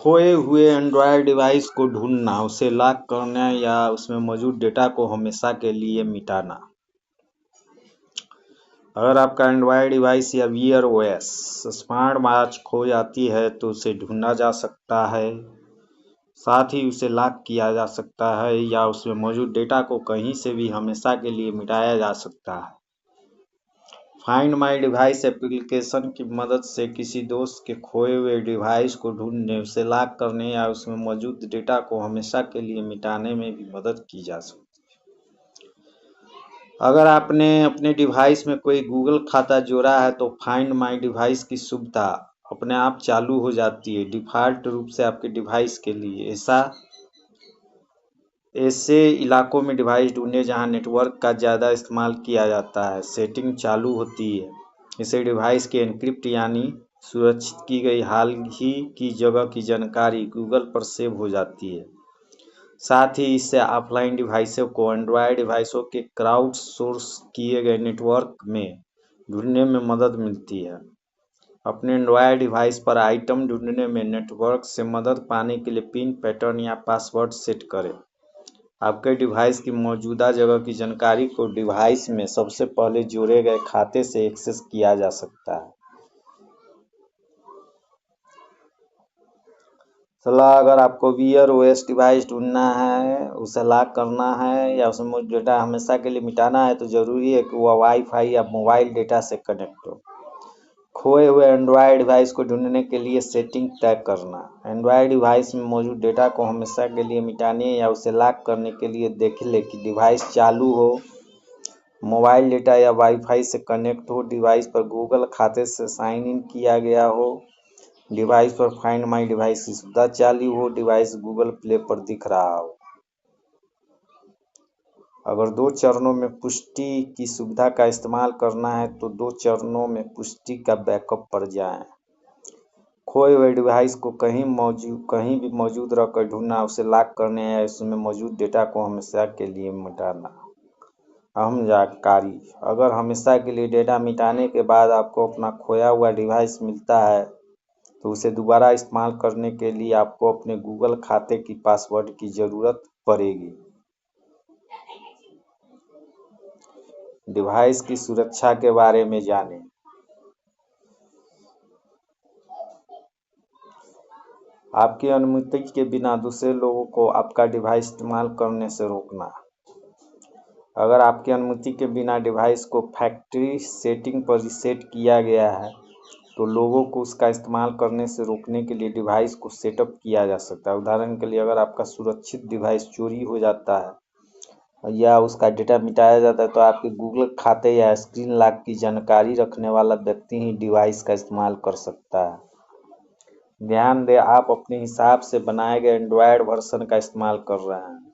खोए हुए Android device को ढूंढना, उसे लॉक करना या उसमें मौजूद डेटा को हमेशा के लिए मिटाना। अगर आपका एंड्रॉयड डिवाइस या वियर ओएस स्मार्ट वॉच खो जाती है तो उसे ढूंढा जा सकता है, साथ ही उसे लॉक किया जा सकता है या उसमें मौजूद डेटा को कहीं से भी हमेशा के लिए मिटाया जा सकता है। फाइंड माई डिवाइस एप्लीकेशन की मदद से किसी दोस्त के खोए हुए डिवाइस को ढूंढने, उसे लॉक करने या उसमें मौजूद डेटा को हमेशा के लिए मिटाने में भी मदद की जा सकती है। अगर आपने अपने डिवाइस में कोई गूगल खाता जोड़ा है तो फाइंड माई डिवाइस की सुविधा अपने आप चालू हो जाती है डिफ़ॉल्ट रूप से आपके डिवाइस के लिए। ऐसे इलाकों में डिवाइस ढूंढें जहां नेटवर्क का ज़्यादा इस्तेमाल किया जाता है। सेटिंग चालू होती है। इससे डिवाइस की एन्क्रिप्ट यानी सुरक्षित की गई हाल ही की जगह की जानकारी गूगल पर सेव हो जाती है। साथ ही इससे ऑफलाइन डिवाइसों को एंड्रॉयड डिवाइसों के क्राउड सोर्स किए गए नेटवर्क में ढूंढने में मदद मिलती है। अपने एंड्रॉयड डिवाइस पर आइटम ढूंढने में नेटवर्क से मदद पाने के लिए पिन, पैटर्न या पासवर्ड सेट करें। आपके डिवाइस की मौजूदा जगह की जानकारी को डिवाइस में सबसे पहले जोड़े गए खाते से एक्सेस किया जा सकता है। सलाह, अगर आपको वियर ओएस डिवाइस ढूंढना है, उसे लॉक करना है या उसमें मौजूद डेटा हमेशा के लिए मिटाना है तो ज़रूरी है कि वह वाईफाई या मोबाइल डेटा से कनेक्ट हो। खोए हुए एंड्रॉयड डिवाइस को ढूंढने के लिए सेटिंग तय करना। एंड्रॉयड डिवाइस में मौजूद डेटा को हमेशा के लिए मिटाने या उसे लॉक करने के लिए देख लें कि डिवाइस चालू हो, मोबाइल डेटा या वाईफाई से कनेक्ट हो, डिवाइस पर गूगल खाते से साइन इन किया गया हो, डिवाइस पर फाइंड माई डिवाइस की सुविधा चालू हो, डिवाइस गूगल प्ले पर दिख रहा हो। अगर 2 चरणों में पुष्टि की सुविधा का इस्तेमाल करना है तो 2 चरणों में पुष्टि का बैकअप पर जाएं। खोए हुए डिवाइस को कहीं भी मौजूद रखकर ढूंढना, उसे लॉक करने या उसमें मौजूद डेटा को हमेशा के लिए मिटाना। अहम जानकारी, अगर हमेशा के लिए डेटा मिटाने के बाद आपको अपना खोया हुआ डिवाइस मिलता है तो उसे दोबारा इस्तेमाल करने के लिए आपको अपने गूगल खाते की पासवर्ड की ज़रूरत पड़ेगी। डिवाइस की सुरक्षा के बारे में जानें। आपकी अनुमति के बिना दूसरे लोगों को आपका डिवाइस इस्तेमाल करने से रोकना। अगर आपकी अनुमति के बिना डिवाइस को फैक्ट्री सेटिंग पर रीसेट किया गया है तो लोगों को उसका इस्तेमाल करने से रोकने के लिए डिवाइस को सेटअप किया जा सकता है। उदाहरण के लिए, अगर आपका सुरक्षित डिवाइस चोरी हो जाता है या उसका डेटा मिटाया जाता है तो आपके गूगल खाते या स्क्रीन लॉक की जानकारी रखने वाला व्यक्ति ही डिवाइस का इस्तेमाल कर सकता है। ध्यान दें, आप अपने हिसाब से बनाए गए एंड्रॉयड वर्जन का इस्तेमाल कर रहे हैं।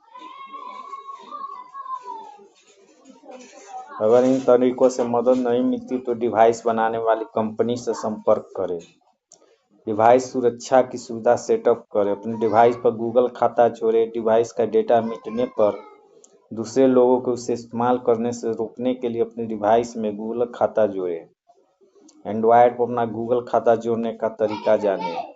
अगर इन तरीकों से मदद नहीं मिलती तो डिवाइस बनाने वाली कंपनी से संपर्क करें। डिवाइस सुरक्षा की सुविधा सेटअप करें। अपने डिवाइस पर गूगल खाता जोड़ें। डिवाइस का डेटा मिटने पर दूसरे लोगों को उसे इस्तेमाल करने से रोकने के लिए अपने डिवाइस में गूगल खाता जोड़ें। एंड्रॉयड पर अपना गूगल खाता जोड़ने का तरीका जानें।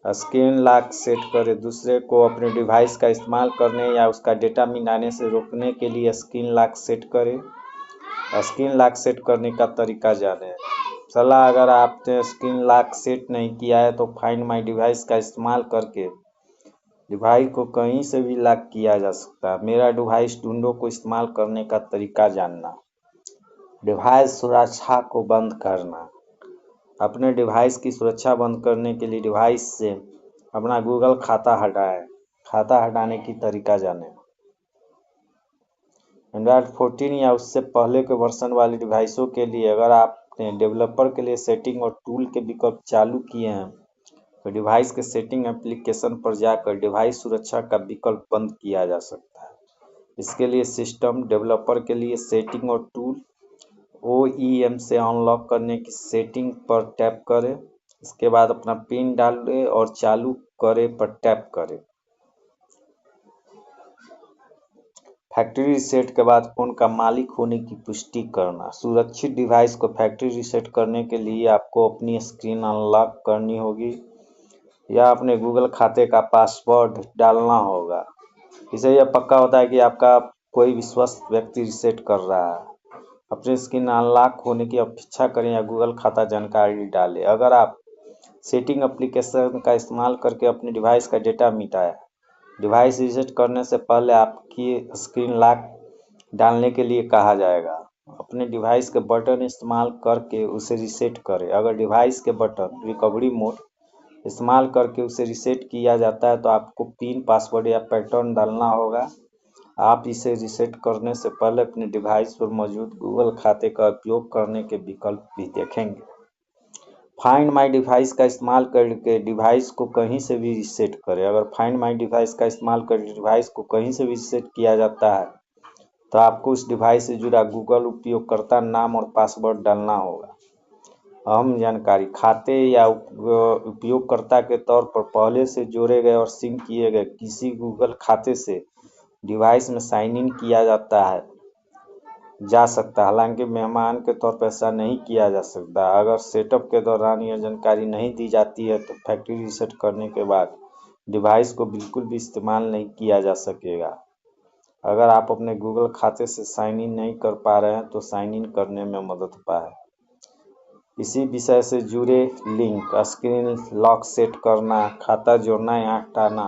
स्क्रीन लॉक सेट करें। दूसरे को अपने डिवाइस का इस्तेमाल करने या उसका डेटा मिटाने से रोकने के लिए स्क्रीन लॉक सेट करें। स्क्रीन लॉक सेट करने का तरीका जानें। सलाह, अगर आपने स्क्रीन लॉक सेट नहीं किया है तो फाइंड माई डिवाइस का इस्तेमाल करके डिवाइस को कहीं से भी लॉक किया जा सकता है। मेरा डिवाइस ढूंढो को इस्तेमाल करने का तरीका जानना। डिवाइस सुरक्षा को बंद करना। अपने डिवाइस की सुरक्षा बंद करने के लिए डिवाइस से अपना गूगल खाता हटाएं। खाता हटाने की तरीका जानें। एंड्रॉयड 14 या उससे पहले के वर्जन वाले डिवाइसों के लिए अगर आपने डेवलपर के लिए सेटिंग और टूल के विकल्प चालू किए हैं तो डिवाइस के सेटिंग एप्लीकेशन पर जाकर डिवाइस सुरक्षा का विकल्प बंद किया जा सकता है। इसके लिए सिस्टम डेवलपर के लिए सेटिंग और टूल OEM से अनलॉक करने की सेटिंग पर टैप करें। इसके बाद अपना पिन डालें और चालू करें पर टैप करें। फैक्ट्री रीसेट के बाद फोन का मालिक होने की पुष्टि करना। सुरक्षित डिवाइस को फैक्ट्री रीसेट करने के लिए आपको अपनी स्क्रीन अनलॉक करनी होगी। या अपने गूगल खाते का पासवर्ड डालना होगा। इससे यह पक्का होता है कि आपका कोई विश्वस्त व्यक्ति रीसेट कर रहा है। अपनी स्क्रीन अनलॉक होने की अपेक्षा करें या गूगल खाता जानकारी डालें। अगर आप सेटिंग एप्लीकेशन का इस्तेमाल करके अपने डिवाइस का डेटा मिटाएं। डिवाइस रीसेट करने से पहले आपकी स्क्रीन लॉक डालने के लिए कहा जाएगा। अपने डिवाइस के बटन इस्तेमाल करके उसे रीसेट करें। अगर डिवाइस के बटन रिकवरी मोड इस्तेमाल करके उसे रीसेट किया जाता है तो आपको पिन, पासवर्ड या पैटर्न डालना होगा। आप इसे रीसेट करने से पहले अपने डिवाइस पर मौजूद गूगल खाते का उपयोग करने के विकल्प भी देखेंगे। फाइंड माई डिवाइस का इस्तेमाल करके डिवाइस को कहीं से भी रीसेट करें। अगर फाइंड माई डिवाइस का इस्तेमाल करके डिवाइस को कहीं से भी रीसेट किया जाता है तो आपको उस डिवाइस से जुड़ा गूगल उपयोगकर्ता नाम और पासवर्ड डालना होगा। अहम जानकारी: खाते या उपयोगकर्ता के तौर पर पहले से जोड़े गए और सिंक किए गए किसी गूगल खाते से डिवाइस में साइन इन किया जा सकता है। हालांकि मेहमान के तौर पर ऐसा नहीं किया जा सकता। अगर सेटअप के दौरान यह जानकारी नहीं दी जाती है तो फैक्ट्री रीसेट करने के बाद डिवाइस को बिल्कुल भी इस्तेमाल नहीं किया जा सकेगा। अगर आप अपने गूगल खाते से साइन इन नहीं कर पा रहे हैं तो साइन इन करने में मदद पाएं। इसी विषय से जुड़े लिंक: स्क्रीन लॉक सेट करना, खाता जोड़ना या हटाना,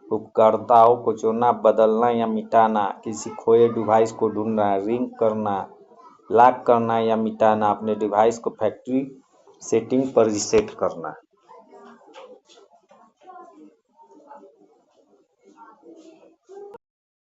उपयोगकर्ताओं को जोड़ना, बदलना या मिटाना, किसी खोए डिवाइस को ढूंढना, रिंग करना, लॉक करना या मिटाना, अपने डिवाइस को फैक्ट्री सेटिंग पर रीसेट करना।